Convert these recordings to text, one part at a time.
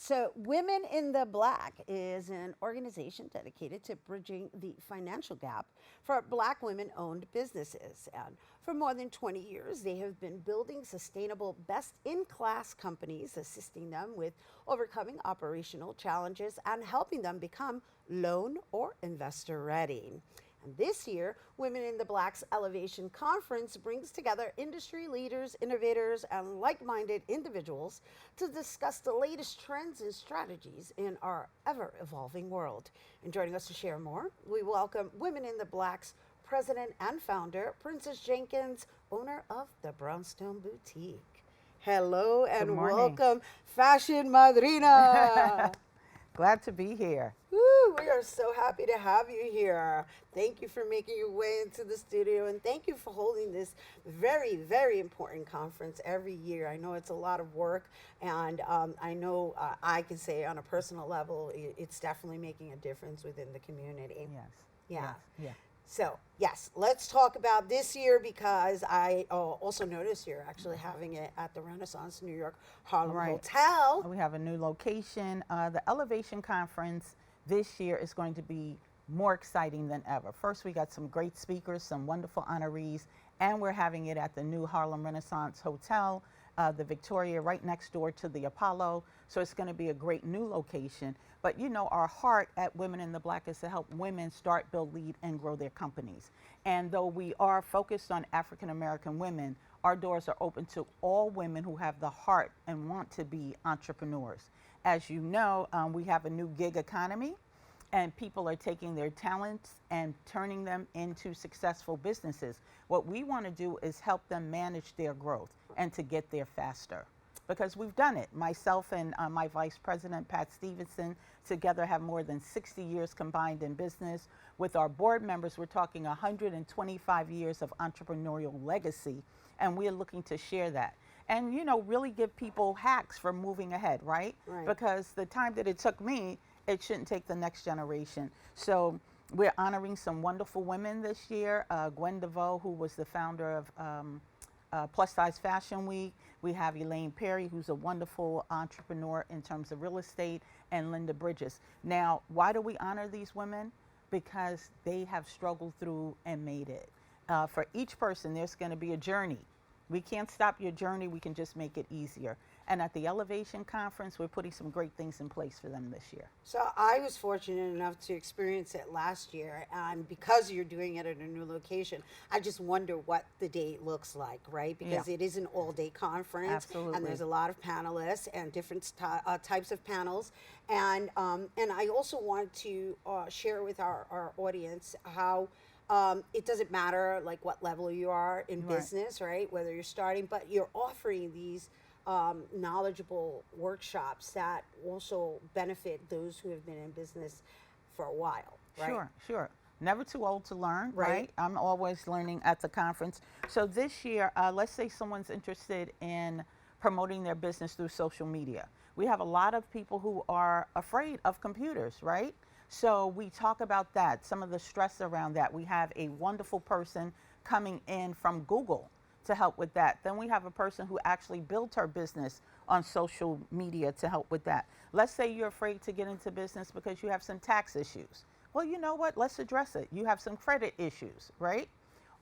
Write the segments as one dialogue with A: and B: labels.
A: So, Women in the Black is an organization dedicated to bridging the financial gap for Black women owned businesses. And for more than 20 years, they have been building sustainable, best in class companies, assisting them with overcoming operational challenges and helping them become loan or investor ready. And this year, Women in the Black's Elevation Conference brings together industry leaders, innovators, and like minded individuals to discuss the latest trends and strategies in our ever evolving world. And joining us to share more, we welcome Women in the Black's president and founder, Princess Jenkins, owner of the Brownstone Boutique. Hello
B: Good
A: and
B: morning.
A: welcome, Fashion Madrina.
B: Glad to be here.
A: Woo, we are so happy to have you here. Thank you for making your way into the studio, and thank you for holding this very, very important conference every year. I know it's a lot of work, and I know I can say on a personal level, it's definitely making a difference within the community.
B: Yes.
A: Yeah.
B: Yes. Yeah.
A: So, yes, let's talk about this year because I also noticed you're actually having it at the Renaissance New York Harlem
B: Right.
A: Hotel.
B: We have a new location. The Elevation Conference this year is going to be more exciting than ever. First, we got some great speakers, some wonderful honorees, and we're having it at the new Harlem Renaissance Hotel, the Victoria, right next door to the Apollo. So it's going to be a great new location. But you know, our heart at Women in the Black is to help women start, build, lead, and grow their companies. And though we are focused on African American women, our doors are open to all women who have the heart and want to be entrepreneurs. As you know, we have a new gig economy, and people are taking their talents and turning them into successful businesses. What we want to do is help them manage their growth and to get there faster. Because we've done it. Myself and my vice president, Pat Stevenson, together have more than 60 years combined in business. With our board members, we're talking 125 years of entrepreneurial legacy, and we're looking to share that. And, you know, really give people hacks for moving ahead, right?
A: Right.
B: Because the time that it took me, it shouldn't take the next generation. So we're honoring some wonderful women this year. Gwen DeVoe, who was the founder of Plus Size Fashion Week. We have Elaine Perry, who's a wonderful entrepreneur in terms of real estate, and Linda Bridges. Now, why do we honor these women? Because they have struggled through and made it. For each person, there's going to be a journey. We can't stop your journey, we can just make it easier. And at the Elevation Conference, we're putting some great things in place for them this year.
A: So I was fortunate enough to experience it last year, and because you're doing it at a new location, I just wonder what the day looks like, right? Because
B: Yeah.
A: it is an all-day conference,
B: Absolutely.
A: and there's a lot of panelists and different types of panels, and I also want to share with our audience how. It doesn't matter like what level you are in
B: Right.
A: business, right? Whether you're starting, but you're offering these knowledgeable workshops that also benefit those who have been in business for a while, right?
B: Sure, sure. Never too old to learn,
A: Right.
B: right? I'm always learning at the conference. So this year, let's say someone's interested in promoting their business through social media. We have a lot of people who are afraid of computers, right? So we talk about that, some of the stress around that. We have a wonderful person coming in from Google to help with that. Then we have a person who actually built her business on social media to help with that. Let's say you're afraid to get into business because you have some tax issues. Well, you know what? Let's address it. You have some credit issues, right?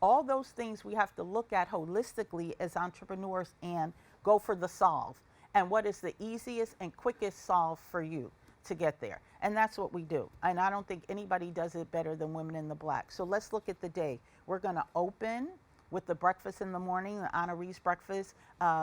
B: All those things we have to look at holistically as entrepreneurs and go for the solve. And what is the easiest and quickest solve for you to get there? And that's what we do. And I don't think anybody does it better than Women in the Black. So let's look at the day. We're going to open with the breakfast in the morning, the honorees breakfast.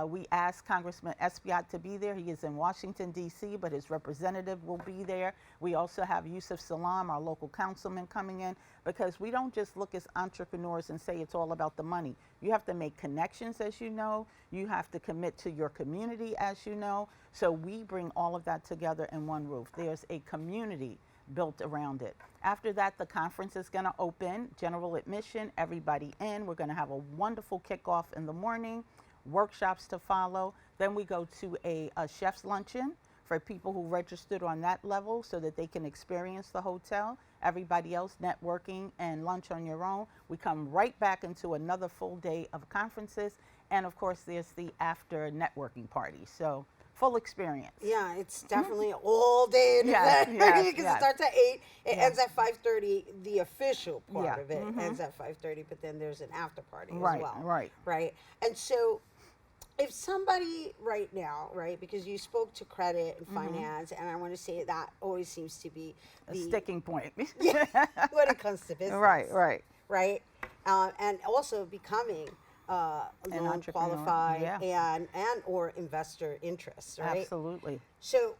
B: We asked Congressman Espiat to be there. He is in Washington, D.C., but his representative will be there. We also have Yusuf Salam, our local councilman, coming in, because we don't just look as entrepreneurs and say it's all about the money. You have to make connections, as you know. You have to commit to your community, as you know. So we bring all of that together in one roof. There's a community built around it. After that, the conference is going to open, general admission, everybody in. We're going to have a wonderful kickoff in the morning, workshops to follow. Then we go to a chef's luncheon for people who registered on that level so that they can experience the hotel. Everybody else networking and lunch on your own. We come right back into another full day of conferences. And of course, there's the after networking party. So full experience.
A: Yeah, it's definitely all day an
B: Yes,
A: event
B: yes,
A: because
B: yes.
A: it starts at 8. It
B: Yeah.
A: ends at 5:30. The official part
B: Yeah.
A: of it ends at 5:30, but then there's an after party as
B: Right,
A: well.
B: right.
A: Right. And so if somebody right now, right, because you spoke to credit and finance, and I want to say that always seems to be
B: A
A: the
B: sticking point.
A: yeah, when it comes to business.
B: Right, right.
A: Right. And also becoming
B: An
A: loan
B: entrepreneur,
A: qualified
B: yeah.
A: and or investor interests, right?
B: Absolutely.
A: So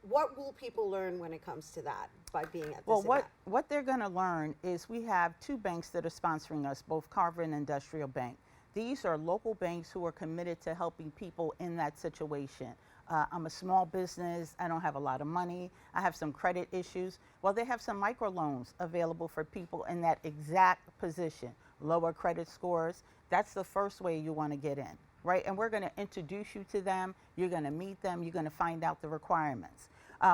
A: what will people learn when it comes to that by being at this
B: Well,
A: event?
B: what they're going to learn is we have two banks that are sponsoring us, both Carver and Industrial Bank. These are local banks who are committed to helping people in that situation. I'm a small business. I don't have a lot of money. I have some credit issues. Well, they have some microloans available for people in that exact position. Lower credit scores. That's the first way you want to get in, right? And we're going to introduce you to them. You're going to meet them. You're going to find out the requirements.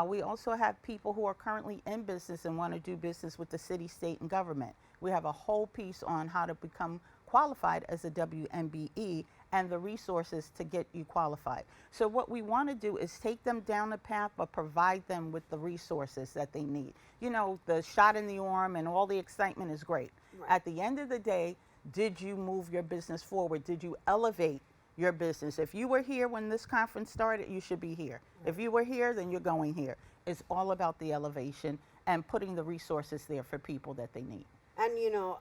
B: We also have people who are currently in business and want to do business with the city, state, and government. We have a whole piece on how to become qualified as a WMBE and the resources to get you qualified. So what we want to do is take them down the path, but provide them with the resources that they need. You know, the shot in the arm and all the excitement is great.
A: Right.
B: At the end of the day, did you move your business forward? Did you elevate your business? If you were here when this conference started, you should be here. If you were here, then you're going here. It's all about the elevation and putting the resources there for people that they need.
A: And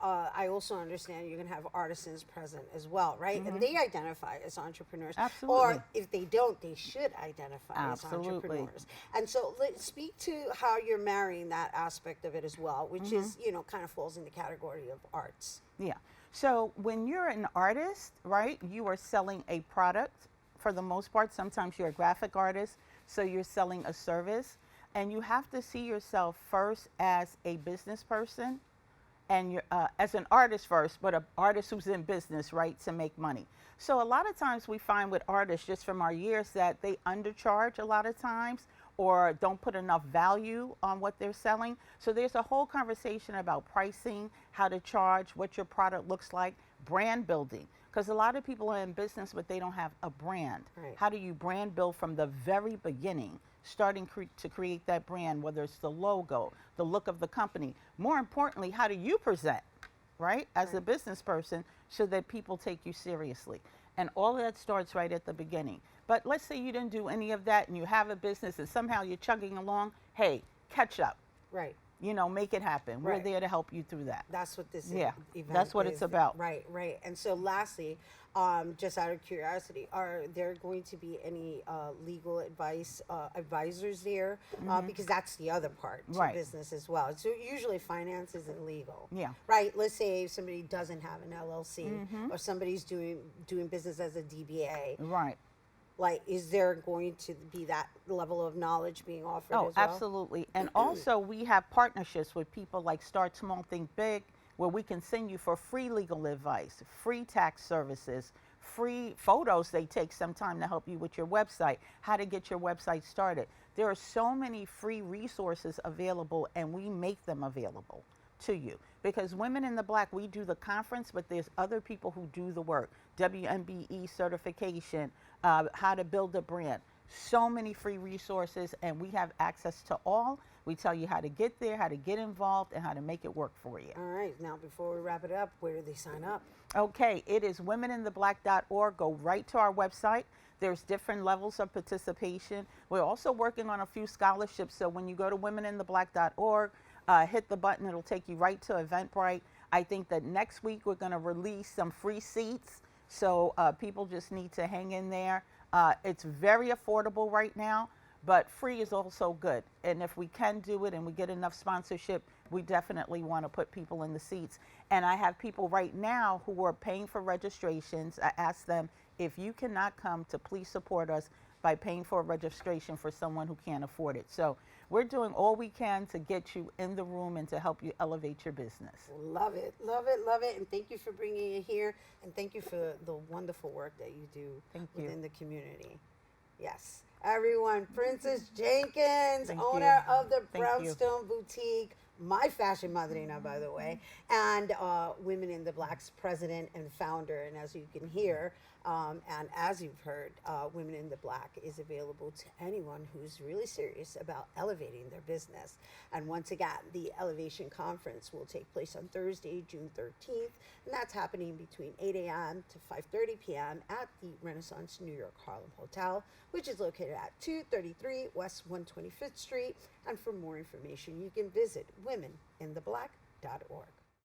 A: I also understand you're going to have artisans present as well, right? And they identify as entrepreneurs.
B: Absolutely.
A: Or if they don't, they should identify
B: Absolutely.
A: as entrepreneurs. And so let's speak to how you're marrying that aspect of it as well, which is, kind of falls in the category of arts.
B: Yeah. So when you're an artist, right, you are selling a product for the most part. Sometimes you're a graphic artist, so you're selling a service. And you have to see yourself first as a business person and you're, as an artist first, but an artist who's in business, right, to make money. So a lot of times we find with artists, just from our years, that they undercharge a lot of times or don't put enough value on what they're selling. So there's a whole conversation about pricing, how to charge, what your product looks like, brand building. Because a lot of people are in business, but they don't have a brand.
A: Right.
B: How do you brand build from the very beginning, starting to create that brand, whether it's the logo, the look of the company. More importantly, how do you present, right, as a business person so that people take you seriously? And all of that starts right at the beginning. But let's say you didn't do any of that and you have a business and somehow you're chugging along, hey, catch up.
A: Right.
B: Make it happen.
A: Right.
B: We're there to help you through that.
A: That's what this
B: Yeah,
A: event
B: that's what
A: is.
B: it's about.
A: Right, right. And so lastly, just out of curiosity, are there going to be any legal advisors there? Because that's the other part to
B: Right.
A: business as well. So usually finance isn't legal.
B: Yeah.
A: Right. Let's say somebody doesn't have an LLC or somebody's doing business as a DBA.
B: Right.
A: Like, is there going to be that level of knowledge being offered
B: Oh,
A: as well?
B: absolutely. And also we have partnerships with people like Start Small, Think Big, where we can send you for free legal advice, free tax services, free photos they take some time to help you with your website, how to get your website started. There are so many free resources available, and we make them available to you. Because Women in the Black, we do the conference, but there's other people who do the work. WMBE certification, how to build a brand. So many free resources, and we have access to all. We tell you how to get there, how to get involved, and how to make it work for you.
A: All right. Now, before we wrap it up, where do they sign up?
B: Okay, it is womenintheblack.org. Go right to our website. There's different levels of participation. We're also working on a few scholarships. So when you go to womenintheblack.org, hit the button. It'll take you right to Eventbrite. I think that next week we're going to release some free seats. So people just need to hang in there. It's very affordable right now, but free is also good. And if we can do it and we get enough sponsorship, we definitely want to put people in the seats. And I have people right now who are paying for registrations. I ask them, if you cannot come, to please support us by paying for a registration for someone who can't afford it. So we're doing all we can to get you in the room and to help you elevate your business.
A: Love it, love it, love it. And thank you for bringing it here. And thank you for the wonderful work that you do
B: Thank you.
A: within the community. Yes. Everyone, Princess Jenkins,
B: Thank
A: owner
B: you.
A: of the
B: Thank you.
A: Brownstone Boutique, my fashion madrina, by the way, and Women in the Black's president and founder. And as you can hear, And as you've heard, Women in the Black is available to anyone who's really serious about elevating their business. And once again, the Elevation Conference will take place on Thursday, June 13th, and that's happening between 8 a.m. to 5:30 p.m. at the Renaissance New York Harlem Hotel, which is located at 233 West 125th Street. And for more information, you can visit womenintheblack.org.